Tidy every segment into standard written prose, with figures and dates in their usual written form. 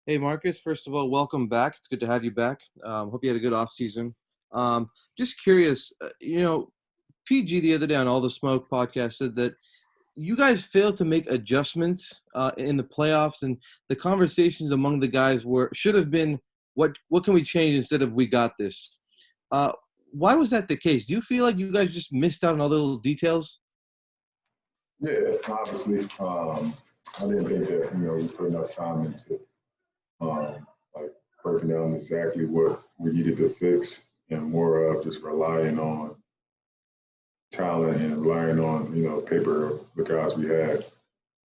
Hey, Marcus, first of all, welcome back. It's good to have you back. Hope you had a good off season. Just curious, PG the other day on All the Smoke podcast said that you guys failed to make adjustments in the playoffs, and the conversations among the guys should have been what can we change instead of we got this. Uh, why was that the case? Do you feel like you guys just missed out on all the little details? Yeah, obviously. I didn't think that, we put enough time into like breaking down exactly what we needed to fix and more of just relying on talent and relying on, paper of the guys we had.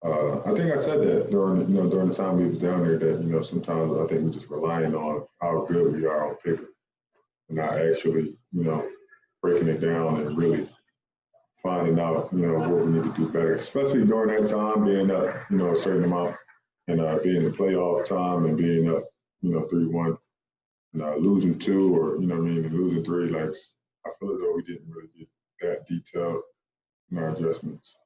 I think I said that during the time we was down there that, sometimes I think we're just relying on how good we are on paper and not actually, breaking it down and really finding out, what we need to do better, especially during that time, being up, a certain amount and being in playoff time and being up, 3-1 and losing two or, losing three. Like, I feel as though we didn't really get that detailed in our adjustments.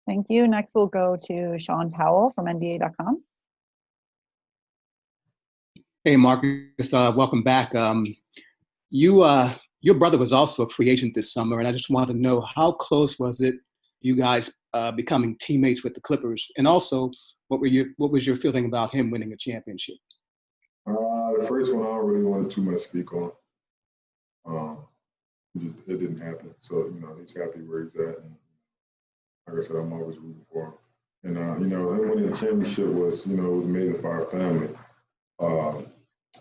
Thank you. Next, we'll go to Shawn Powell from NBA.com. Hey, Marcus, welcome back. Your brother was also a free agent this summer, and I just wanted to know how close was it you guys becoming teammates with the Clippers, and also what was your feeling about him winning a championship? The first one I don't really want too much to speak on. It didn't happen, so he's happy where he's at, and like I said, I'm always rooting for him. And him winning the championship was it was amazing for our family.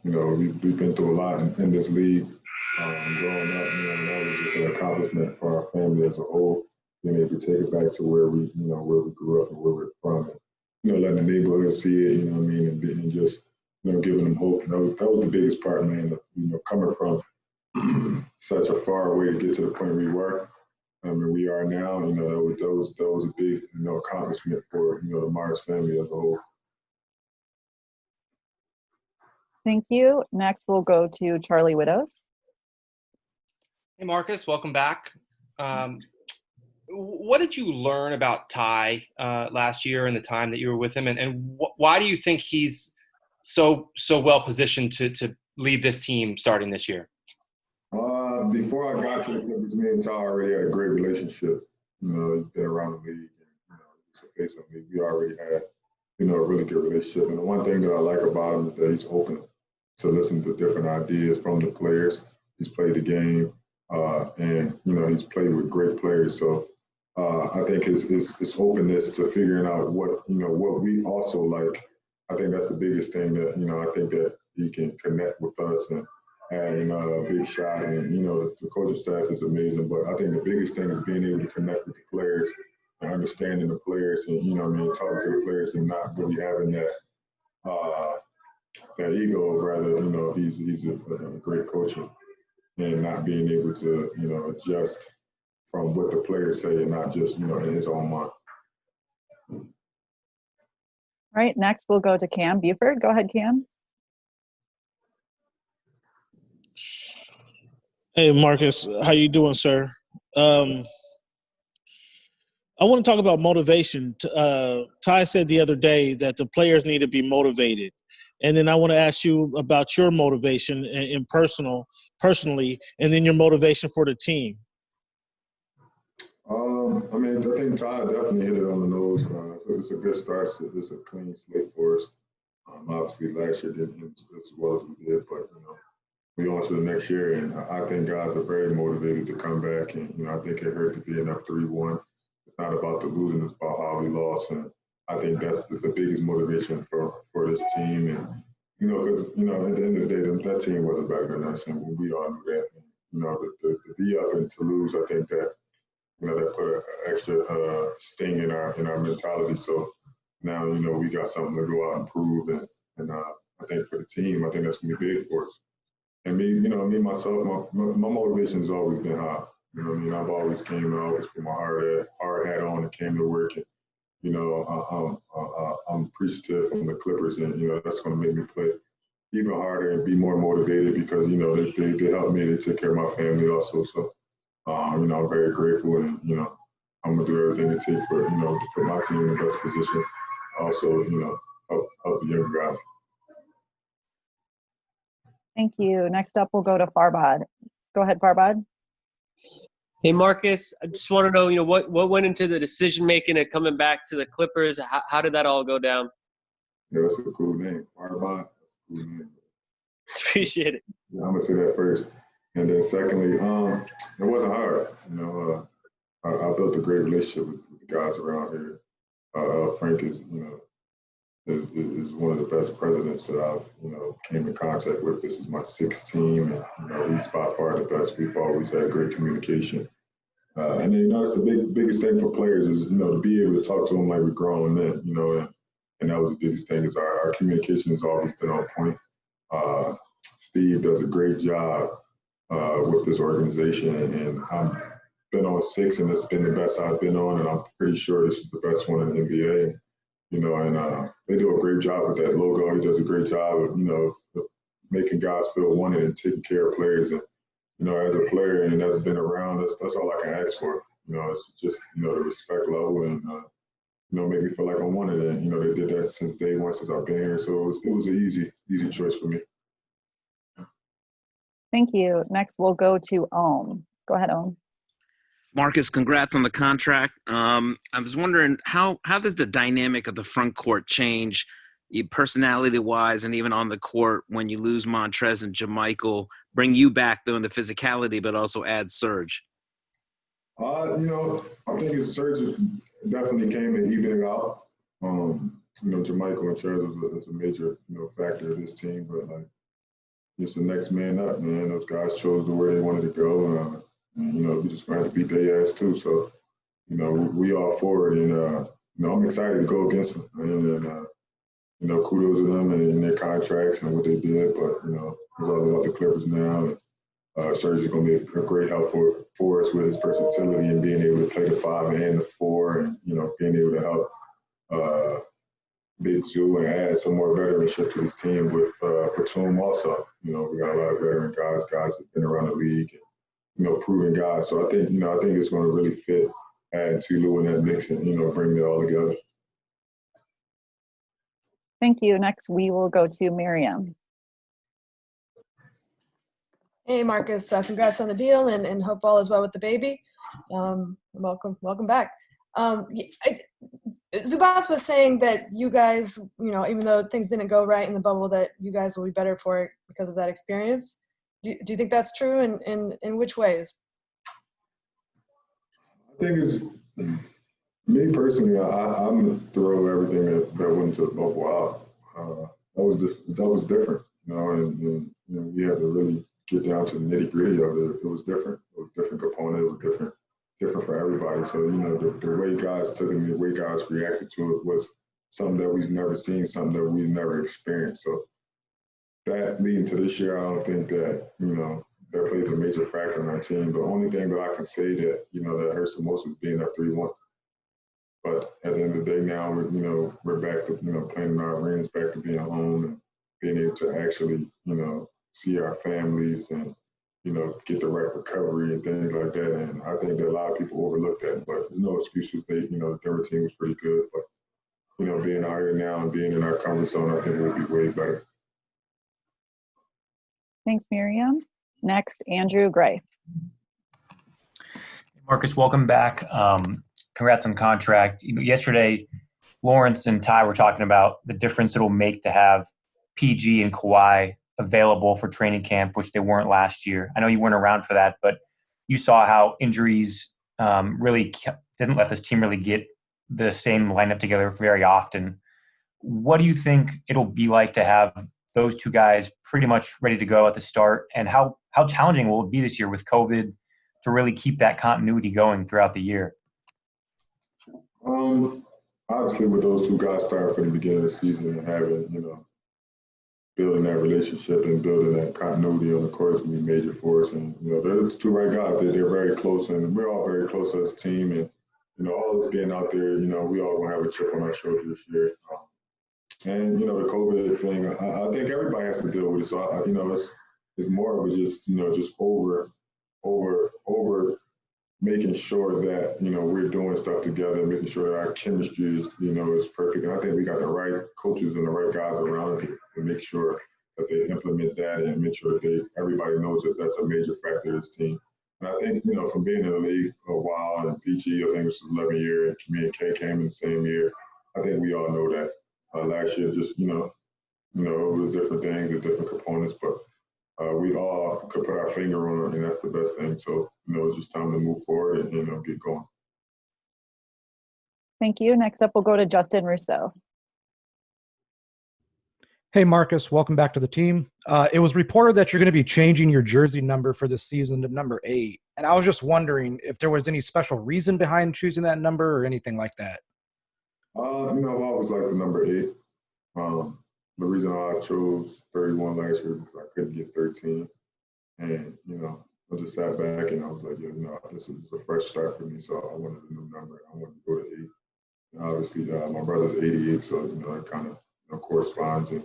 We've been through a lot in this league. Growing up, that was just an accomplishment for our family as a whole. Being able to take it back to where we grew up and where we're from. And, letting the neighborhood see it, and just, giving them hope. And that was the biggest part, man, coming from such a far away to get to the point we were. And we are now, that was a big, accomplishment for, the Mars family as a whole. Thank you. Next, we'll go to Charlie Widows. Hey, Marcus, welcome back. What did you learn about Ty last year and the time that you were with him, and why do you think he's so well positioned to lead this team starting this year? Before I got to the Clippers, me and Ty already had a great relationship. He's been around the league, and he's a face of the league. We already had, a really good relationship. And the one thing that I like about him is that he's open to listen to different ideas from the players. He's played the game, and he's played with great players. So I think his openness to figuring out what we also like. I think that's the biggest thing that I think that he can connect with us and adding a big shot. And the coaching staff is amazing, but I think the biggest thing is being able to connect with the players and understanding the players and talking to the players and not really having that ego of rather he's a great coach and not being able to adjust from what the players say and not just in his own mind. All right, next we'll go to Cam Buford. Go ahead, Cam. Hey, Marcus, how you doing, sir? I want to talk about motivation. Ty said the other day that the players need to be motivated. And then I want to ask you about your motivation personally, and then your motivation for the team. I think Ty definitely hit it on the nose. It's a good start. It's a clean slate for us. Obviously, last year didn't as well as we did, but we on to the next year, and I think guys are very motivated to come back. And I think it hurt to be up 3-1. It's not about the losing; it's about how we lost. And I think that's the biggest motivation for this team. And because at the end of the day, that team wasn't better than us, and we all knew that. And, to be up and to lose, I think that that put an extra sting in our mentality. So now we got something to go out and prove, and I think for the team, I think that's gonna be big for us. And me myself, my motivation has always been high. I've always came and always put my hard hat on and came to work. And I'm appreciative from the Clippers, and that's going to make me play even harder and be more motivated because they helped me to take care of my family also. So I'm very grateful, and I'm gonna do everything it takes for to put my team in the best position also, help the younger guys. Thank you. Next up, we'll go to Farbad. Go ahead, Farbad. Hey, Marcus, I just want to know, what went into the decision-making of coming back to the Clippers? How did that all go down? Yeah, that's a cool name. Farbad, that's a cool name. Appreciate it. Yeah, I'm going to say that first. And then secondly, it wasn't hard. I built a great relationship with the guys around here. Frank is one of the best presidents that I've, came in contact with. This is my sixth team, and, he's by far the best. We've always had great communication. And then, it's the biggest thing for players is, to be able to talk to them like we're grown men, and that was the biggest thing is our communication has always been on point. Steve does a great job with this organization, and I've been on 6, and it's been the best I've been on, and I'm pretty sure this is the best one in the NBA. And they do a great job with that logo. He does a great job of, making guys feel wanted and taking care of players. And, as a player and that's been around, that's all I can ask for. It's just, the respect level and, make me feel like I'm wanted. And, they did that since day one, since I've been here. So it was an easy choice for me. Thank you. Next, we'll go to Ohm. Go ahead, Ohm. Marcus, congrats on the contract. I was wondering how does the dynamic of the front court change, personality-wise, and even on the court when you lose Montrez and JaMychal, bring you back though in the physicality, but also add Serge? I think Serge definitely came and evened it out. JaMychal and Trez was a major factor of this team, but just the next man up, man. Those guys chose where they wanted to go. We just going to have to beat their ass too. So, we all for it. And, I'm excited to go against them. And kudos to them and their contracts and what they did. But, it's all about the Clippers now. And Serge is going to be a great help for us with his versatility and being able to play the 5 and the 4 and, being able to help Big Zoo and add some more veteranship to this team with Batum also. We got a lot of veteran guys that have been around the league and, proven guys. So I think it's going to really fit, add Tulu in that mix and, bring it all together. Thank you. Next, we will go to Miriam. Hey, Marcus, congrats on the deal and hope all is well with the baby. Welcome back. Zubas was saying that you guys, even though things didn't go right in the bubble, that you guys will be better for it because of that experience. Do you think that's true, and in which ways? I think it's me personally. I'm gonna throw everything that went into the bubble out. That was different, and we had to really get down to the nitty gritty of it. It was different. It was a different component. It was different for everybody. So the way guys took it, and the way guys reacted to it was something that we've never seen, something that we've never experienced. So that leading to this year, I don't think that that plays a major factor in our team. The only thing that I can say that that hurts the most is being up 3-1. But at the end of the day, now we're back to playing in our arenas, back to being home and being able to actually see our families and get the right recovery and things like that. And I think that a lot of people overlook that, but there's no excuses. The Denver team was pretty good, but being out here now and being in our comfort zone, I think it would be way better. Thanks, Miriam. Next, Andrew Gray. Marcus, welcome back. Congrats on the contract. Yesterday, Lawrence and Ty were talking about the difference it'll make to have PG and Kawhi available for training camp, which they weren't last year. I know you weren't around for that, but you saw how injuries really didn't let this team really get the same lineup together very often. What do you think it'll be like to have those two guys pretty much ready to go at the start, and how challenging will it be this year with COVID to really keep that continuity going throughout the year? Obviously, with those two guys starting from the beginning of the season and having, building that relationship and building that continuity on the court is going to be major for us. And, they're the two right guys. They're very close, and we're all very close as a team. And, all us being out there, we all going to have a chip on our shoulder this year. And, the COVID thing, I think everybody has to deal with it. So, it's more of a just over making sure that, we're doing stuff together, making sure that our chemistry is perfect. And I think we got the right coaches and the right guys around here to make sure that they implement that and make sure that everybody knows that that's a major factor of this team. And I think, from being in the league a while, and PG, I think it was 11 year, and me and K came in the same year, I think we all know that. Last year, just, it was different things and different components, but we all could put our finger on it, and that's the best thing. So, it's just time to move forward and get going. Thank you. Next up, we'll go to Justin Russo. Hey, Marcus, welcome back to the team. It was reported that you're going to be changing your jersey number for this season to number 8. And I was just wondering if there was any special reason behind choosing that number or anything like that. I've always liked the number 8. The reason I chose 31 last year was I couldn't get 13. And, I just sat back and I was like, this is a fresh start for me. So I wanted a new number. I wanted to go to 8. And obviously, my brother's 88, so, it kind of corresponds. And,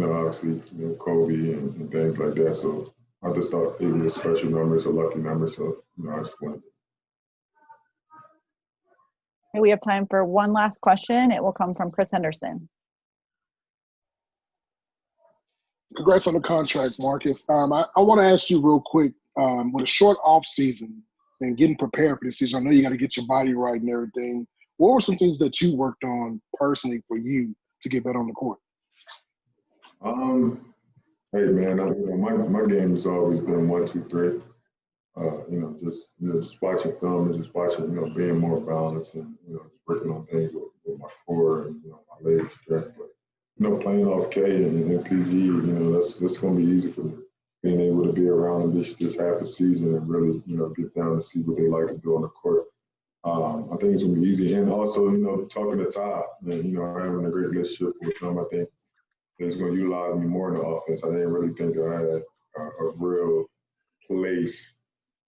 obviously, Kobe and things like that. So I just thought it was a special number. It's a lucky number. So, I just wanted it. Okay, we have time for one last question. It will come from Chris Henderson. Congrats on the contract, Marcus. I want to ask you real quick, with a short off season and getting prepared for the season, I know you got to get your body right and everything. What were some things that you worked on personally for you to get better on the court? Hey man, my game has always been 1, 2, 3. Just watching film and just watching, being more balanced and just working on things with my core and my leg strength. But playing off K and PG, that's going to be easy for me. Being able to be around them this half a season and really, get down to see what they like to do on the court. I think it's going to be easy. And also, talking to Ty and, having a great relationship with him, I think he's going to utilize me more in the offense. I didn't really think I had a real place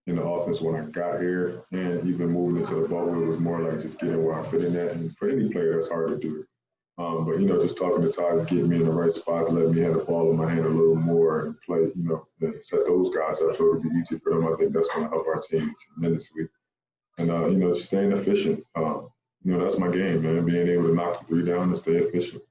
in the offense when I got here. And even moving into the bubble, it was more like just getting where I fit in at. And for any player, that's hard to do. But, just talking to Ty is getting me in the right spots, letting me have the ball in my hand a little more and play, and set those guys up so it'll be easy for them. I think that's going to help our team tremendously. And, just staying efficient. That's my game, man, being able to knock the 3 down and stay efficient.